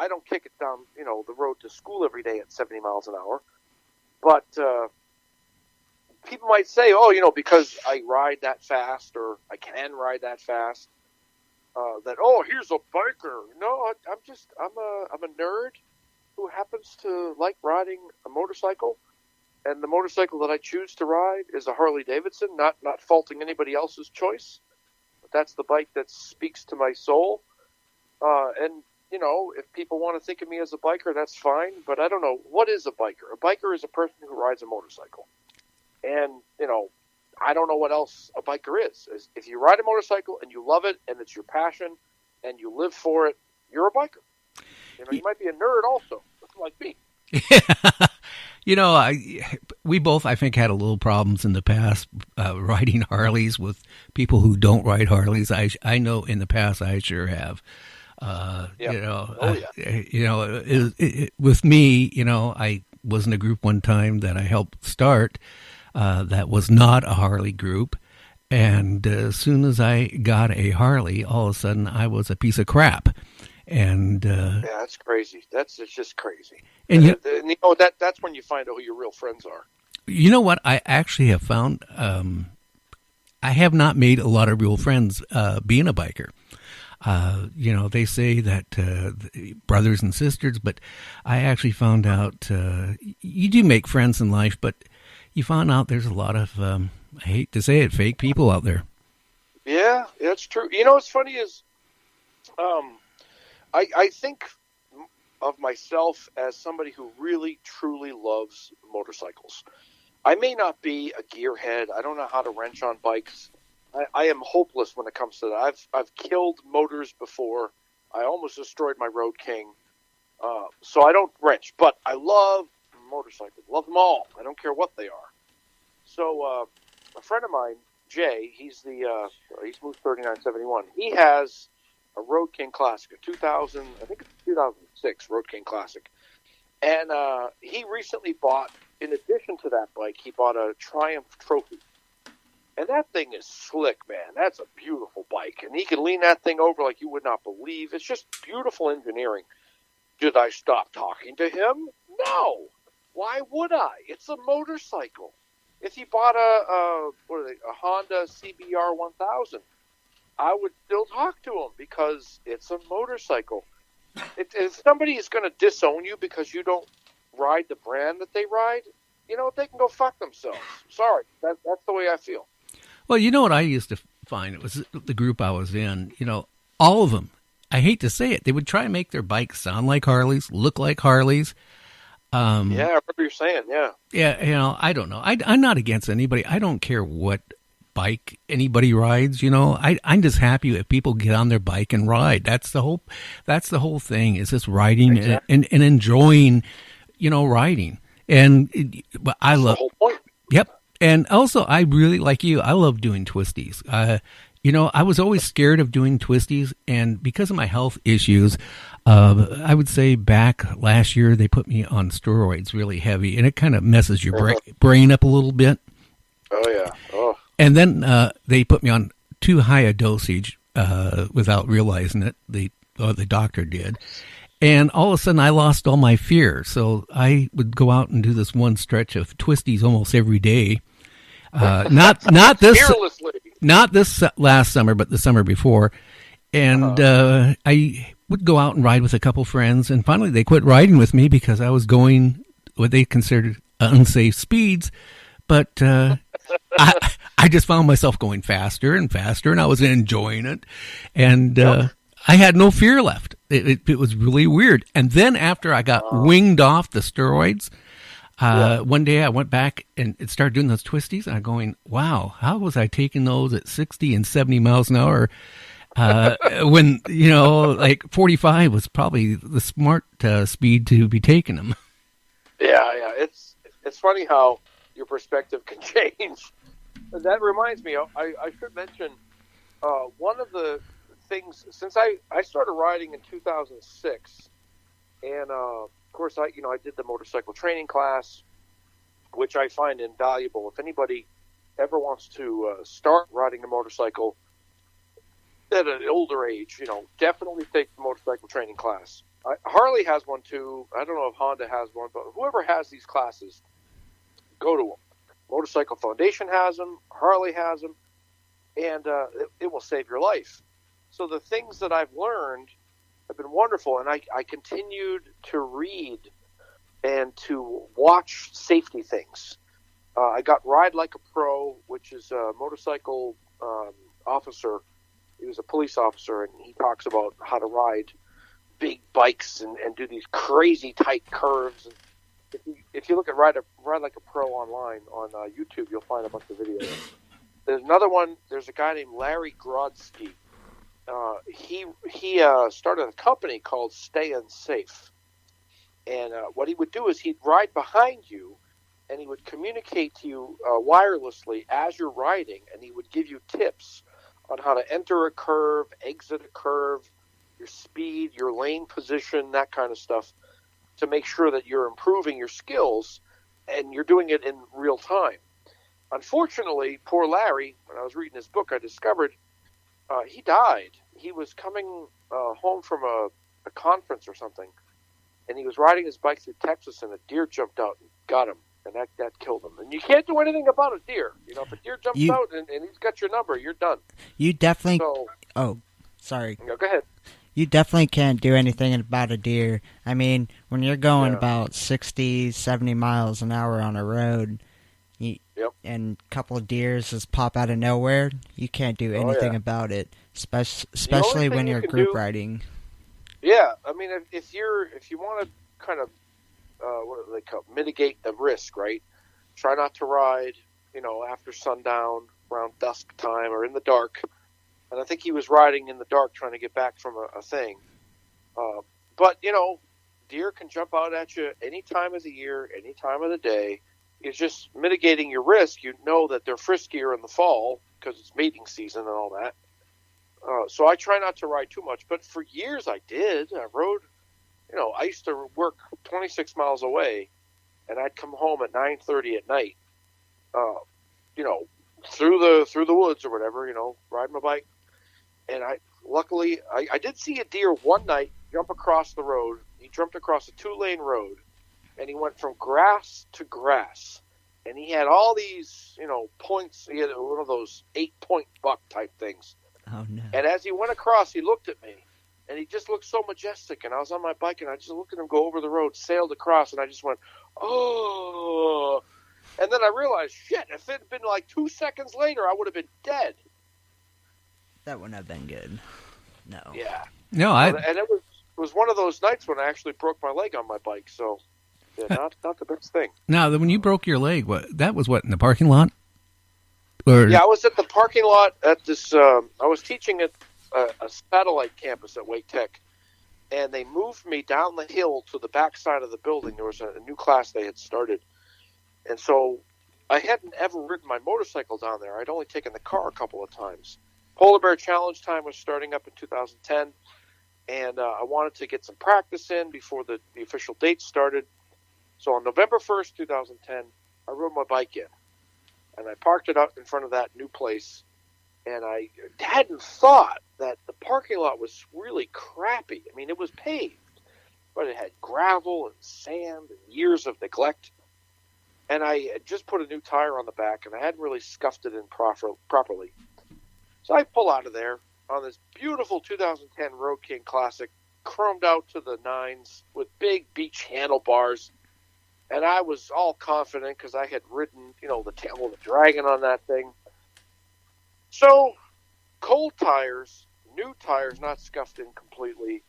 I don't kick it down, the road to school every day at 70 miles an hour. But people might say, because I ride that fast or I can ride that fast, here's a biker. No, I'm a nerd who happens to like riding a motorcycle. And the motorcycle that I choose to ride is a Harley Davidson, not faulting anybody else's choice. But that's the bike that speaks to my soul. And if people want to think of me as a biker, that's fine. But I don't know. What is a biker? A biker is a person who rides a motorcycle. And, I don't know what else a biker is. If you ride a motorcycle and you love it and it's your passion and you live for it, you're a biker. You might be a nerd also, like me. We both, I think, had a little problems in the past riding Harleys with people who don't ride Harleys. I know in the past I sure have. With me, I was in a group one time that I helped start that was not a Harley group. And as soon as I got a Harley, all of a sudden I was a piece of crap. And that's crazy. It's just crazy. And that's when you find out who your real friends are. You know what? I actually have found I have not made a lot of real friends being a biker. They say that brothers and sisters, but I actually found out you do make friends in life, but you found out there's a lot of, I hate to say it, fake people out there. Yeah, that's true. What's funny is I think of myself as somebody who really, truly loves motorcycles. I may not be a gearhead. I don't know how to wrench on bikes. I am hopeless when it comes to that. I've killed motors before. I almost destroyed my Road King. So I don't wrench, but I love motorcycles. Love them all. I don't care what they are. So a friend of mine, Jay, he's moved 3971. He has a Road King Classic, a 2006 Road King Classic. And he recently bought, in addition to that bike, he bought a Triumph Trophy. And that thing is slick, man. That's a beautiful bike. And he can lean that thing over like you would not believe. It's just beautiful engineering. Did I stop talking to him? No. Why would I? It's a motorcycle. If he bought a Honda CBR 1000, I would still talk to him because it's a motorcycle. If somebody is going to disown you because you don't ride the brand that they ride, they can go fuck themselves. Sorry, that's the way I feel. Well, you know what I used to find? It was the group I was in. All of them, I hate to say it, they would try and make their bikes sound like Harleys, look like Harleys. Yeah, I remember you saying, yeah. Yeah, I don't know. I'm not against anybody. I don't care what bike anybody rides. I'm just happy if people get on their bike and ride. That's the whole thing, is just riding. Exactly. and enjoying, riding. But I love. The whole point. Yep. And also, I really, like you, I love doing twisties. I was always scared of doing twisties, and because of my health issues, I would say back last year they put me on steroids really heavy, and it kind of messes your brain up a little bit. Oh, yeah. Oh. And then they put me on too high a dosage without realizing it. The doctor did. And all of a sudden, I lost all my fear. So I would go out and do this one stretch of twisties almost every day. Not this last summer, but the summer before. And I would go out and ride with a couple friends. And finally, they quit riding with me because I was going what they considered unsafe speeds. But I just found myself going faster and faster, and I was enjoying it. And I had no fear left. It was really weird. And then after I got winged off the steroids, one day I went back and started doing those twisties, and I'm going, wow, how was I taking those at 60 and 70 miles an hour when, like 45 was probably the smart speed to be taking them. Yeah. It's funny how your perspective can change. That reminds me, I should mention one of the things, since I started riding in 2006, and of course I did the motorcycle training class, which I find invaluable. If anybody ever wants to start riding a motorcycle at an older age, definitely take the motorcycle training class. Harley has one too. I don't know if Honda has one, but whoever has these classes, go to them. Motorcycle Foundation has them. Harley has them, and it will save your life. So the things that I've learned have been wonderful, and I continued to read and to watch safety things. I got Ride Like a Pro, which is a motorcycle officer. He was a police officer, and he talks about how to ride big bikes and do these crazy tight curves. And if you look at Ride Like a Pro online on YouTube, you'll find a bunch of videos. There's another one. There's a guy named Larry Grodsky. He started a company called Stay Unsafe. And what he would do is he'd ride behind you, and he would communicate to you wirelessly as you're riding, and he would give you tips on how to enter a curve, exit a curve, your speed, your lane position, that kind of stuff, to make sure that you're improving your skills and you're doing it in real time. Unfortunately, poor Larry, when I was reading his book, I discovered he died. He was coming home from a conference or something, and he was riding his bike through Texas, and a deer jumped out and got him, and that killed him. And you can't do anything about a deer. You know, if a deer jumps out and he's got your number, you're done. You definitely... Oh, sorry. No, go ahead. You definitely can't do anything about a deer. I mean, when you're going about 60, 70 miles an hour on a road, and a couple of deers just pop out of nowhere, you can't do anything about it, especially when you're group riding. Yeah, I mean, if you want to kind of what do they call it? Mitigate the risk, right? Try not to ride, after sundown, around dusk time, or in the dark. And I think he was riding in the dark trying to get back from a thing. But, deer can jump out at you any time of the year, any time of the day. It's just mitigating your risk. You know that they're friskier in the fall because it's mating season and all that. So I try not to ride too much. But for years I did. I rode, I used to work 26 miles away, and I'd come home at 9:30 at night, through the woods or whatever, riding my bike. And luckily, I did see a deer one night jump across the road. He jumped across a 2-lane road, and he went from grass to grass. And he had all these, points. He had one of those 8-point buck type things. Oh, no. And as he went across, he looked at me, and he just looked so majestic. And I was on my bike, and I just looked at him go over the road, sailed across, and I just went, oh. And then I realized, shit, if it had been like 2 seconds later, I would have been dead. That wouldn't have been good. No. Yeah. No, and it was one of those nights when I actually broke my leg on my bike. So, yeah, not the best thing. Now, when you broke your leg, that was in the parking lot? Or... Yeah, I was at the parking lot at this. I was teaching at a satellite campus at Wake Tech, and they moved me down the hill to the back side of the building. There was a new class they had started, and so I hadn't ever ridden my motorcycle down there. I'd only taken the car a couple of times. Polar Bear Challenge time was starting up in 2010, and I wanted to get some practice in before the official date started. So on November 1st, 2010, I rode my bike in, and I parked it up in front of that new place, and I hadn't thought that the parking lot was really crappy. I mean, it was paved, but it had gravel and sand and years of neglect, and I had just put a new tire on the back, and I hadn't really scuffed it in properly. So I pull out of there on this beautiful 2010 Road King Classic, chromed out to the nines with big beach handlebars. And I was all confident because I had ridden, the Tail of the Dragon on that thing. So, cold tires, new tires, not scuffed in completely,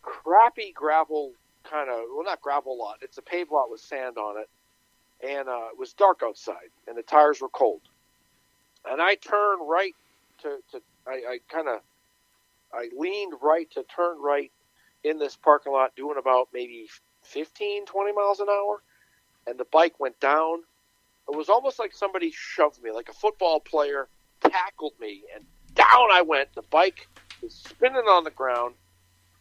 crappy gravel not gravel lot. It's a paved lot with sand on it. And it was dark outside, and the tires were cold. And I turned right I leaned right to turn right in this parking lot, doing about maybe 15, 20 miles an hour, and the bike went down. It was almost like somebody shoved me, like a football player tackled me, and down I went. The bike is spinning on the ground,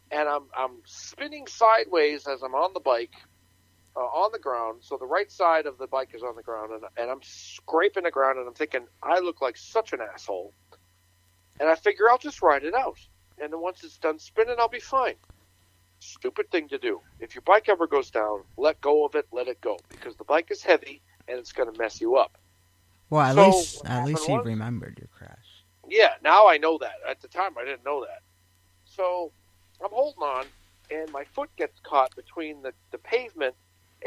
and I'm spinning sideways as I'm on the bike, on the ground. So the right side of the bike is on the ground, and I'm scraping the ground, and I'm thinking, I look like such an asshole. And I figure I'll just ride it out. And then once it's done spinning, I'll be fine. stupid thing to do. If your bike ever goes down, let go of it, let it go, because the bike is heavy and it's going to mess you up. Well, at least you remembered your crash. Yeah, now I know that. At the time, I didn't know that. So I'm holding on, and my foot gets caught between the pavement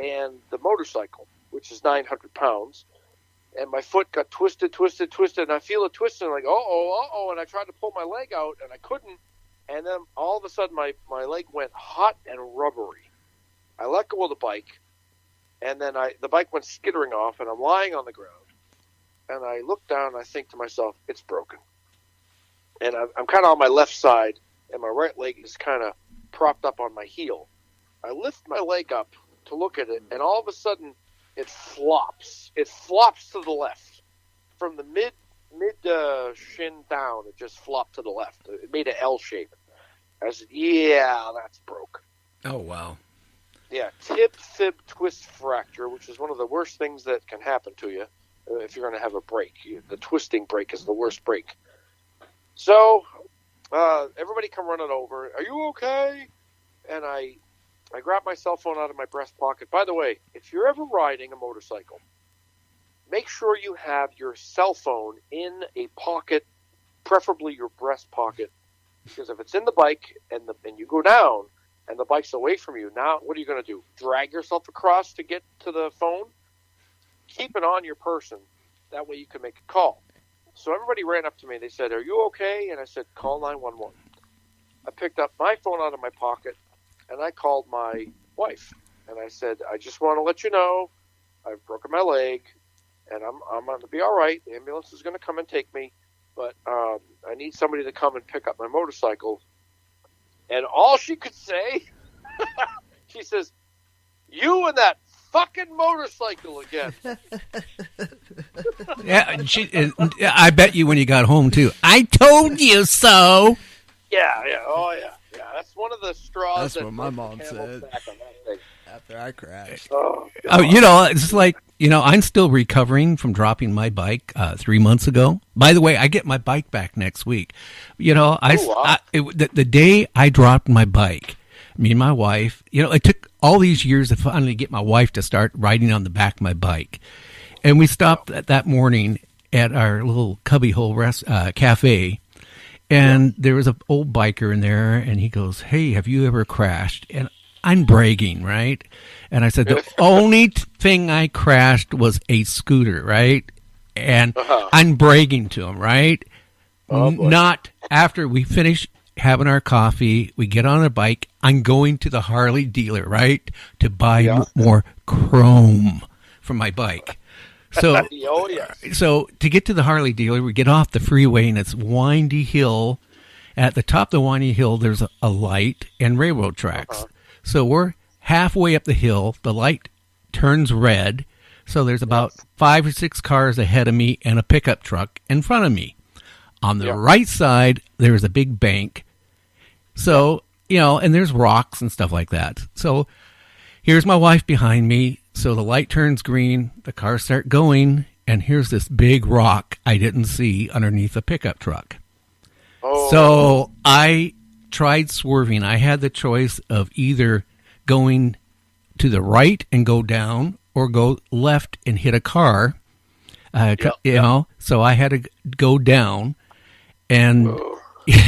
and the motorcycle, which is 900 pounds. And my foot got twisted, and I feel it twisting, like, uh-oh, and I tried to pull my leg out, and I couldn't. And then all of a sudden, my leg went hot and rubbery. I let go of the bike, and then the bike went skittering off, and I'm lying on the ground. And I look down, and I think to myself, it's broken. And I'm kind of on my left side, and my right leg is kind of propped up on my heel. I lift my leg up to look at it, and all of a sudden, it flops. It flops to the left. From the mid shin down, it just flopped to the left. It made an L shape. I said, yeah, that's broke. Oh, wow. Yeah, tib-fib twist fracture, which is one of the worst things that can happen to you if you're going to have a break. The twisting break is the worst break. So everybody come running over. Are you okay? And I grabbed my cell phone out of my breast pocket. By the way, if you're ever riding a motorcycle, make sure you have your cell phone in a pocket, preferably your breast pocket, because if it's in the bike and you go down and the bike's away from you, now what are you going to do? Drag yourself across to get to the phone? Keep it on your person. That way you can make a call. So everybody ran up to me. They said, are you okay? And I said, call 911. I picked up my phone out of my pocket, and I called my wife. And I said, I just want to let you know I've broken my leg, and I'm going to be all right. The ambulance is going to come and take me, but I need somebody to come and pick up my motorcycle. And all she could say, she says, you and that fucking motorcycle again. Yeah, I bet you when you got home, too. I told you so. Yeah, oh yeah. That's one of the straws. That's what my mom said after I crashed. Oh, it's like, I'm still recovering from dropping my bike 3 months ago. By the way, I get my bike back next week. The day I dropped my bike, me and my wife, it took all these years to finally get my wife to start riding on the back of my bike. And we stopped that morning at our little cubbyhole cafe. And there was an old biker in there, and he goes, hey, have you ever crashed? And I'm bragging, right? And I said, the only thing I crashed was a scooter, right? And I'm bragging to him, right? Not after we finish having our coffee, we get on a bike, I'm going to the Harley dealer, right, to buy more chrome for my bike. So, So to get to the Harley dealer, we get off the freeway, and it's windy hill. At the top of the windy hill, there's a light and railroad tracks. So we're halfway up the hill. The light turns red. So there's about 5 or 6 cars ahead of me and a pickup truck in front of me. On the right side, there's a big bank. So, and there's rocks and stuff like that. So here's my wife behind me. So the light turns green, the cars start going, and here's this big rock I didn't see underneath the pickup truck. So I tried swerving. I had the choice of either going to the right and go down or go left and hit a car. So I had to go down, and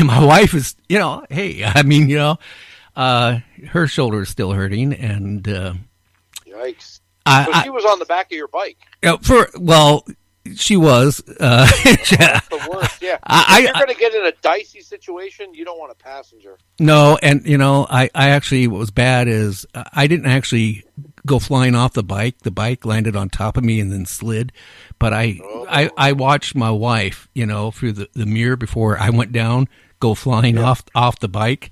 my wife is, her shoulder is still hurting, and yikes! So she was on the back of your bike. She was. That's the worst. Yeah, if you're going to get in a dicey situation, you don't want a passenger. No, and I actually, what was bad is I didn't actually go flying off the bike. The bike landed on top of me and then slid. But I watched my wife, through the mirror before I went down, go flying off the bike,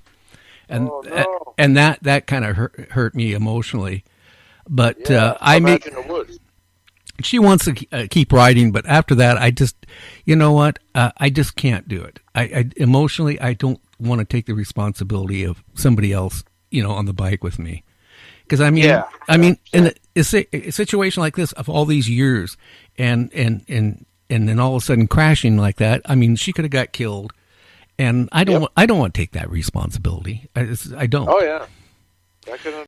and that kind of hurt me emotionally. But I imagine it would. She wants to keep riding, but after that, I just, I just can't do it. I emotionally, I don't want to take the responsibility of somebody else, on the bike with me. Because in a situation like this of all these years, and then all of a sudden crashing like that, she could have got killed, and I don't want to take that responsibility. I don't. Oh yeah. I can